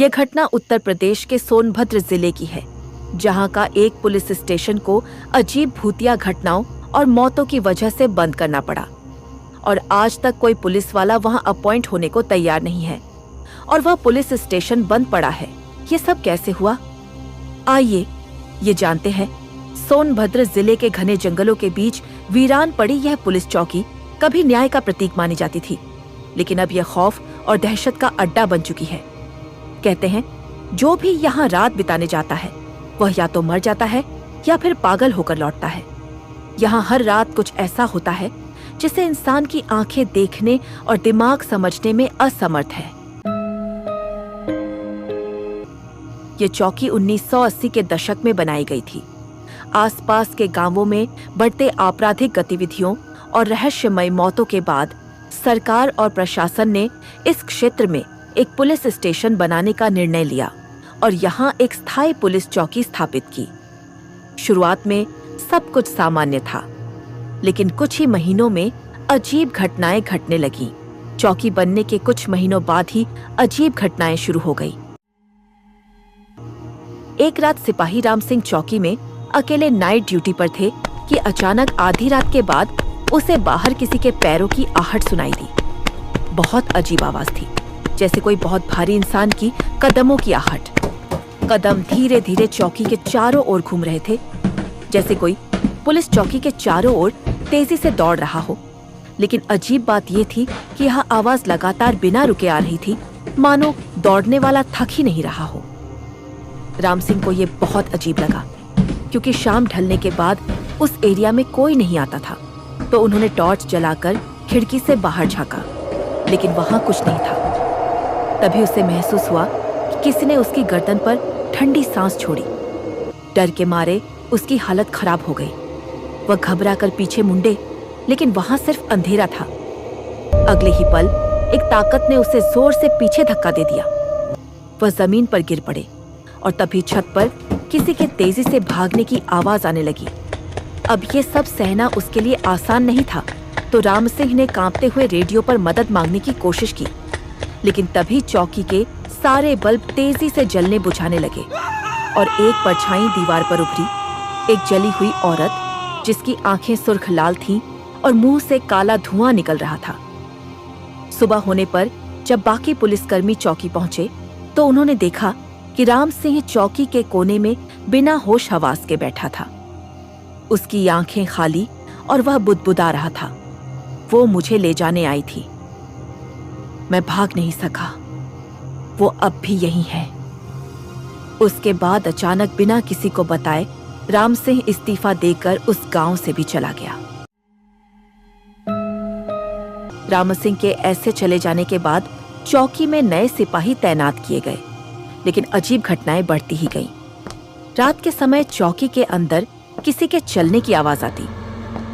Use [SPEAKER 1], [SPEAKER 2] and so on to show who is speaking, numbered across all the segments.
[SPEAKER 1] यह घटना उत्तर प्रदेश के सोनभद्र जिले की है, जहां का एक पुलिस स्टेशन को अजीब भूतिया घटनाओं और मौतों की वजह से बंद करना पड़ा और आज तक कोई पुलिस वाला वहां अपॉइंट होने को तैयार नहीं है और वह पुलिस स्टेशन बंद पड़ा है। ये सब कैसे हुआ? आइए ये जानते हैं। सोनभद्र जिले के घने जंगलों के बीच वीरान पड़ी यह पुलिस चौकी कभी न्याय का प्रतीक मानी जाती थी, लेकिन अब यह खौफ और दहशत का अड्डा बन चुकी है। कहते हैं जो भी यहाँ रात बिताने जाता है वह या तो मर जाता है या फिर पागल होकर लौटता है। यहाँ हर रात कुछ ऐसा होता है जिसे इंसान की आंखें देखने और दिमाग समझने में असमर्थ है। ये चौकी 1980 के दशक में बनाई गई थी। आसपास के गांवों में बढ़ते आपराधिक गतिविधियों और रहस्यमय मौतों के बाद सरकार और प्रशासन ने इस क्षेत्र में एक पुलिस स्टेशन बनाने का निर्णय लिया और यहाँ एक स्थायी पुलिस चौकी स्थापित की। शुरुआत में सब कुछ सामान्य था, लेकिन कुछ ही महीनों में अजीब घटनाएं घटने लगीं। चौकी बनने के कुछ महीनों बाद ही अजीब घटनाएं शुरू हो गई। एक रात सिपाही राम सिंह चौकी में अकेले नाइट ड्यूटी पर थे कि अचानक आधी रात के बाद उसे बाहर किसी के पैरों की आहट सुनाई दी। बहुत अजीब आवाज थी, जैसे कोई बहुत भारी इंसान की कदमों की आहट। कदम धीरे धीरे चौकी के चारों ओर घूम रहे थे, जैसे कोई पुलिस चौकी के चारों ओर तेजी से दौड़ रहा हो। लेकिन अजीब बात यह थी कि यह आवाज लगातार बिना रुके आ रही थी, मानो दौड़ने वाला थक ही नहीं रहा हो। राम सिंह को यह बहुत अजीब लगा, क्योंकि शाम ढलने के बाद उस एरिया में कोई नहीं आता था। तो उन्होंने टॉर्च जलाकर खिड़की से बाहर झांका, लेकिन वहां कुछ नहीं था। तभी उसे महसूस हुआ कि किसी ने उसकी गर्दन पर ठंडी सांस छोड़ी। डर के मारे उसकी हालत खराब हो गई। वह घबरा कर पीछे मुंडे, लेकिन वहां सिर्फ अंधेरा था। अगले ही पल एक ताकत ने उसे जोर से पीछे धक्का दे दिया। वह जमीन पर गिर पड़े और तभी छत पर किसी के तेजी से भागने की आवाज आने लगी। अब ये सब सहना उसके लिए आसान नहीं था, तो राम सिंह ने कांपते हुए रेडियो पर मदद मांगने की कोशिश की, लेकिन तभी चौकी के सारे बल्ब तेजी से जलने बुझाने लगे और एक परछाई दीवार पर उभरी। एक जली हुई औरत जिसकी आंखें सुर्ख लाल थीं और मुंह से काला धुआं निकल रहा था। सुबह होने पर जब बाकी पुलिसकर्मी चौकी पहुंचे तो उन्होंने देखा कि राम सिंह चौकी के कोने में बिना होश हवास के बैठा था। उसकी आंखें खाली और वह बुदबुदा रहा था। वो मुझे ले जाने आई थी। मैं भाग नहीं सका। वो अब भी यहीं है। उसके बाद अचानक बिना किसी को बताए राम सिंह इस्तीफा देकर उस गांव से भी चला गया। राम सिंह के ऐसे चले जाने के बाद चौकी में नए सिपाही तैनात किए गए, लेकिन अजीब घटनाएं बढ़ती ही गईं। रात के समय चौकी के अंदर किसी के चलने की आवाज आती,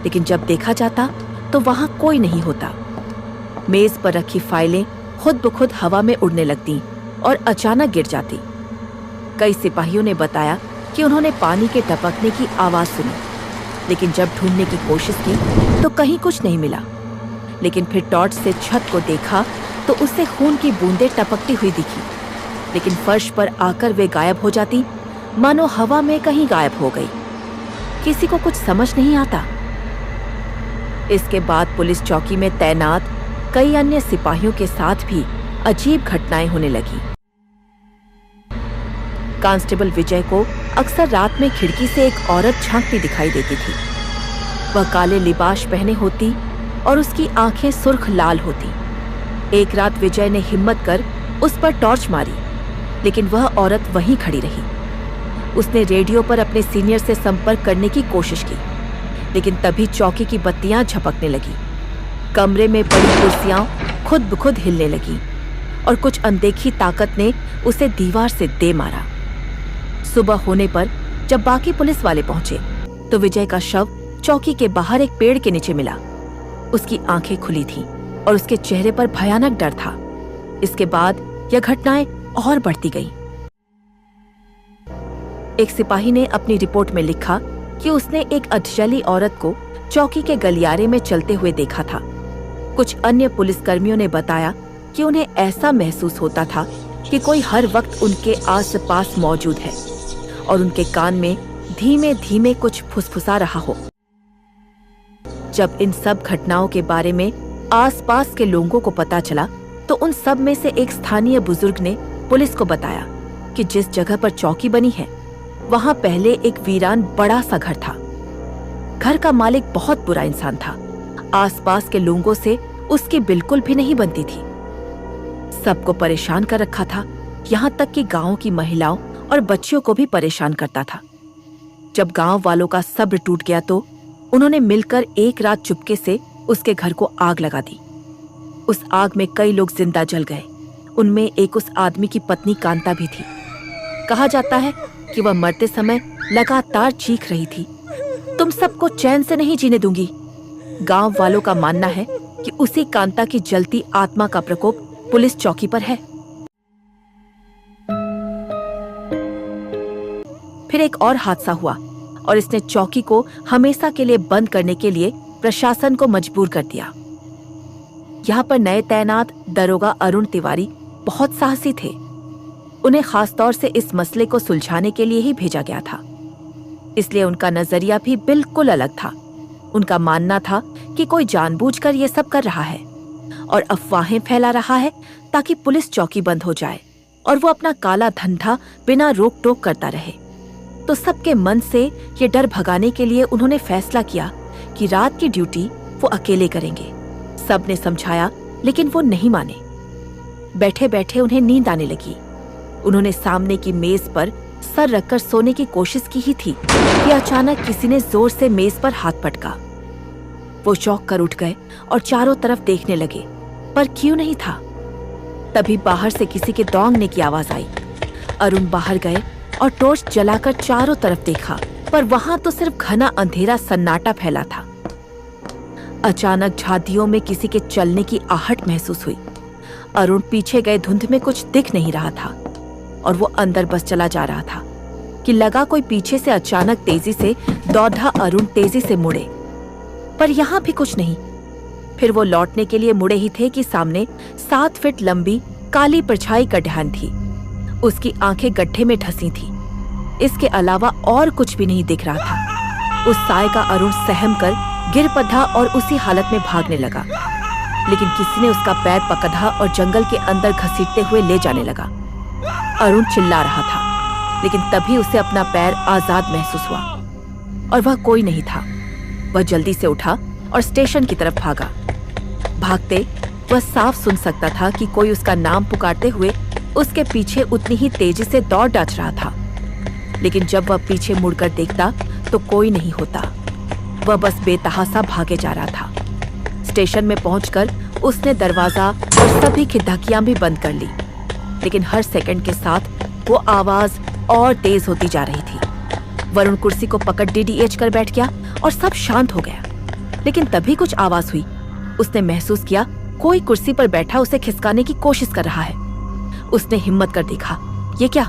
[SPEAKER 1] लेकिन जब देखा जाता तो वहां कोई नहीं होता। मेज पर रखी फाइलें खुद ब खुद हवा में उड़ने लगती और अचानक गिर जाती। कई सिपाहियों ने बताया कि उन्होंने पानी के टपकने की आवाज सुनी, लेकिन जब ढूंढने की कोशिश की तो कहीं कुछ नहीं मिला। लेकिन फिर टॉर्च से छत को देखा तो उससे खून की बूंदें टपकती हुई दिखी, लेकिन फर्श पर आकर वे गायब हो जाती, मानो हवा में कहीं गायब हो गई। किसी को कुछ समझ नहीं आता। इसके बाद पुलिस चौकी में तैनात कई अन्य सिपाहियों के साथ भी अजीब घटनाएं होने लगी। कांस्टेबल विजय को अक्सर रात में खिड़की से एक औरत झांकती दिखाई देती थी। वह काले लिबास पहने होती और उसकी आंखें सुर्ख लाल होती। एक रात विजय ने हिम्मत कर उस पर टॉर्च मारी, लेकिन वह औरत वहीं खड़ी रही। उसने रेडियो पर अपने सीनियर से संपर्क करने की कोशिश की, लेकिन तभी चौकी की बत्तियां झपकने लगी। कमरे में पड़ी कुर्सियां खुद ब खुद हिलने लगी और कुछ अनदेखी ताकत ने उसे दीवार से दे मारा। सुबह होने पर जब बाकी पुलिस वाले पहुंचे तो विजय का शव चौकी के बाहर एक पेड़ के नीचे मिला। उसकी आंखें खुली थीं और उसके चेहरे पर भयानक डर था। इसके बाद यह घटनाएं और बढ़ती गईं। एक सिपाही ने अपनी रिपोर्ट में लिखा कि उसने एक अधजली औरत को चौकी के गलियारे में चलते हुए देखा था। कुछ अन्य पुलिसकर्मियों ने बताया कि उन्हें ऐसा महसूस होता था कि कोई हर वक्त उनके आस-पास मौजूद है और उनके कान में धीमे धीमे कुछ फुसफुसा रहा हो। जब इन सब घटनाओं के बारे में आसपास के लोगों को पता चला तो उन सब में से एक स्थानीय बुजुर्ग ने पुलिस को बताया कि जिस जगह पर चौकी बनी है वहां पहले एक वीरान बड़ा सा घर था। घर का मालिक बहुत बुरा इंसान था। आसपास के लोगों से उसकी बिल्कुल भी नहीं बनती थी। सबको परेशान कर रखा था, यहाँ तक कि गांव की महिलाओं और बच्चियों को भी परेशान करता था। जब गांव वालों का सब्र टूट गया तो उन्होंने मिलकर एक रात चुपके से उसके घर को आग लगा दी। उस आग में कई लोग जिंदा जल गए। उनमें एक उस आदमी की पत्नी कांता भी थी। कहा जाता है कि वह मरते समय लगातार चीख रही थी, तुम सबको चैन से नहीं जीने दूंगी। गांव वालों का मानना है कि उसी कांता की जलती आत्मा का प्रकोप पुलिस चौकी पर है। फिर एक और हादसा हुआ और इसने चौकी को हमेशा के लिए बंद करने के लिए प्रशासन को मजबूर कर दिया। यहाँ पर नए तैनात दरोगा अरुण तिवारी बहुत साहसी थे। उन्हें खासतौर से इस मसले को सुलझाने के लिए ही भेजा गया था, इसलिए उनका नजरिया भी बिल्कुल अलग था। उनका मानना था कि कोई जानबूझकर ये सब कर रहा है और अफवाहें फैला रहा है ताकि पुलिस चौकी बंद हो जाए और वो अपना काला धंधा बिना रोक टोक करता रहे। तो सबके मन से ये डर भगाने के लिए उन्होंने फैसला किया कि रात की ड्यूटी वो अकेले करेंगे। सबने समझाया लेकिन वो नहीं माने। बैठे बैठे उन्हें नींद आने लगी। उन्होंने सामने की मेज पर सर रखकर सोने की कोशिश की ही थी कि अचानक किसी ने जोर से मेज पर हाथ पटका। वो चौंक कर उठ गए और चारों तरफ देखने लगे, पर क्यों नहीं था। तभी बाहर से किसी के दौंगने की आवाज आई। अरुण बाहर गए और टॉर्च जलाकर चारों तरफ देखा, पर वहां तो सिर्फ घना अंधेरा सन्नाटा फैला था। अचानक झादियों में किसी के चलने की आहट महसूस हुई। अरुण पीछे गए धुंध में कुछ दिख नहीं रहा था और वो अंदर बस चला जा रहा था कि लगा कोई पीछे से अचानक तेजी से दौड़ा। अरुण तेजी से मुड़े, पर यहाँ भी कुछ नहीं। फिर वो लौटने के लिए मुड़े ही थे कि सामने 7 फीट लंबी काली परछाई का ध्यान थी। उसकी आंखें गड्ढे में धंसी थी। इसके अलावा और कुछ भी नहीं दिख रहा था। उस साय का अरुण सहम कर गिर पड़ा और उसी हालत में भागने लगा, लेकिन किसी ने उसका पैर पकड़ा और जंगल के अंदर घसीटते हुए ले जाने लगा। अरुण चिल्ला रहा था, लेकिन तभी उसे अपना पैर आजाद महसूस हुआ और वह कोई नहीं था। वह जल्दी से उठा और स्टेशन की तरफ भागा। भागते वह साफ सुन सकता था कि कोई उसका नाम पुकारते हुए उसके पीछे उतनी ही तेजी से दौड़ डाच रहा था, लेकिन जब वह पीछे मुड़कर देखता तो कोई नहीं होता। वह बस बेतहासा भागे जा रहा था। स्टेशन में पहुंचकर उसने दरवाजा और सभी खिड़कियां भी बंद कर ली, लेकिन हर सेकंड के साथ वो आवाज और तेज होती जा रही थी। वरुण कुर्सी को पकड़ डीडीएच कर बैठ गया और सब शांत हो गया। लेकिन तभी कुछ आवाज हुई। उसने महसूस किया कोई कुर्सी पर बैठा उसे खिसकाने की कोशिश कर रहा है। उसने हिम्मत कर देखा, ये क्या,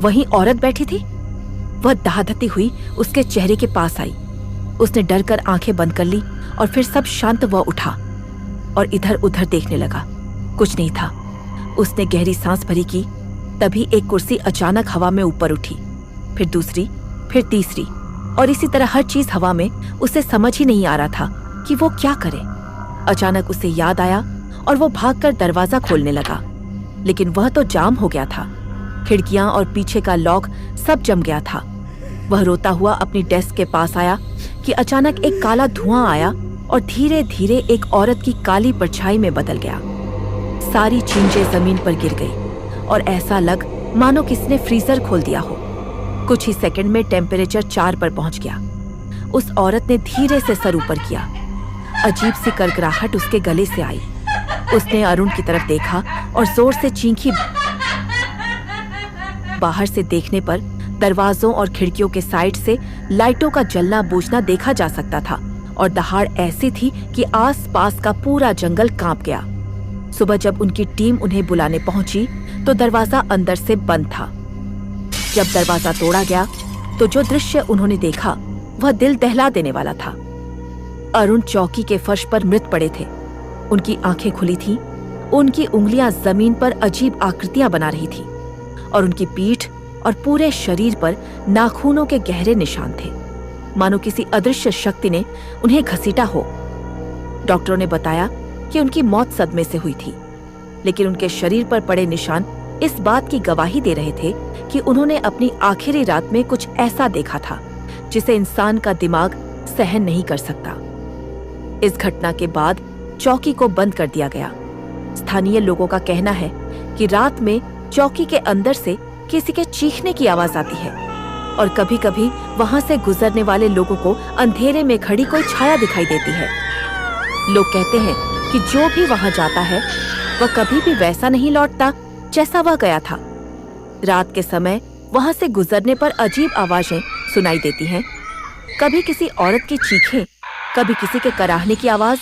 [SPEAKER 1] वहीं औरत बैठी थी। वह दहादती हुई उसके चेहरे के पास आई। उसने डर कर आंखें बंद कर ली और फिर सब शांत वह उठा और इधर उधर देखने लगा। कुछ नहीं था। उसने गहरी सांस भरी की, तभी एक कुर्सी अचानक हवा में ऊपर उठी, फिर दूसरी, फिर तीसरी, और इसी तरह हर चीज हवा में। उसे समझ ही नहीं आ रहा था कि वो क्या करे। अचानक उसे याद आया और वो भागकर दरवाजा खोलने लगा, लेकिन वह तो जाम हो गया था। खिड़कियां और पीछे का लॉक सब जम गया था। वह रोता हुआ अपनी डेस्क के पास आया कि अचानक एक काला धुआं आया और धीरे धीरे एक औरत की काली परछाई में बदल गया। सारी चीजें जमीन पर गिर गई और ऐसा लग मानो किसने फ्रीजर खोल दिया हो। कुछ ही सेकंड में टेम्परेचर 4 पर पहुंच गया। उस औरत ने धीरे से सर ऊपर किया। अजीब सी करकराहट उसके गले से आई। उसने अरुण की तरफ देखा और जोर से चीखी। बाहर से देखने पर दरवाजों और खिड़कियों के साइड से लाइटों का जलना बुझना देखा जा सकता था और दहाड़ ऐसी थी कि आस-पास का पूरा जंगल कांप गया। सुबह जब उनकी टीम उन्हें बुलाने पहुंची तो दरवाजा अंदर से बंद था। जब दरवाजा तोड़ा गया तो जो दृश्य उन्होंने देखा वह दिल दहला देने वाला था। अरुण चौकी के फर्श पर मृत पड़े थे। उनकी आंखें खुली थीं उनकी उंगलियां जमीन पर अजीब आकृतियां बना रही थी और उनकी पीठ और पूरे शरीर पर नाखूनों के गहरे निशान थे, मानो किसी अदृश्य शक्ति ने उन्हें घसीटा हो। डॉक्टरों ने बताया कि उनकी मौत सदमे से हुई थी, लेकिन उनके शरीर पर पड़े निशान इस बात की गवाही दे रहे थे कि उन्होंने अपनी आखिरी रात में कुछ ऐसा देखा था जिसे इंसान का दिमाग सहन नहीं कर सकता। इस घटना के बाद चौकी को बंद कर दिया गया। स्थानीय लोगों का कहना है कि रात में चौकी के अंदर से किसी के चीखने की आवाज आती है और कभी-कभी वहां से गुजरने वाले लोगों को अंधेरे में खड़ी कोई छाया दिखाई देती है। लोग कहते हैं कि जो भी वहां जाता है वह कभी भी वैसा नहीं लौटता जैसा वह गया था। रात के समय वहां से गुजरने पर अजीब आवाजें सुनाई देती हैं, कभी किसी औरत की चीखें, कभी किसी के कराहने की आवाज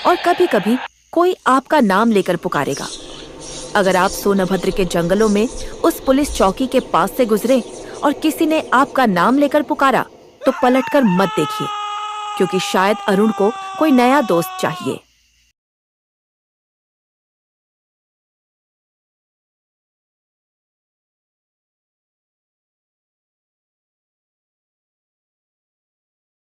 [SPEAKER 1] और कभी-कभी कोई आपका नाम लेकर पुकारेगा। अगर आप सोनभद्र के जंगलों में उस पुलिस चौकी के पास से गुजरे और किसी ने आपका नाम लेकर पुकारा तो पलटकर मत देखिए, क्योंकि शायद अरुण को कोई नया दोस्त चाहिए।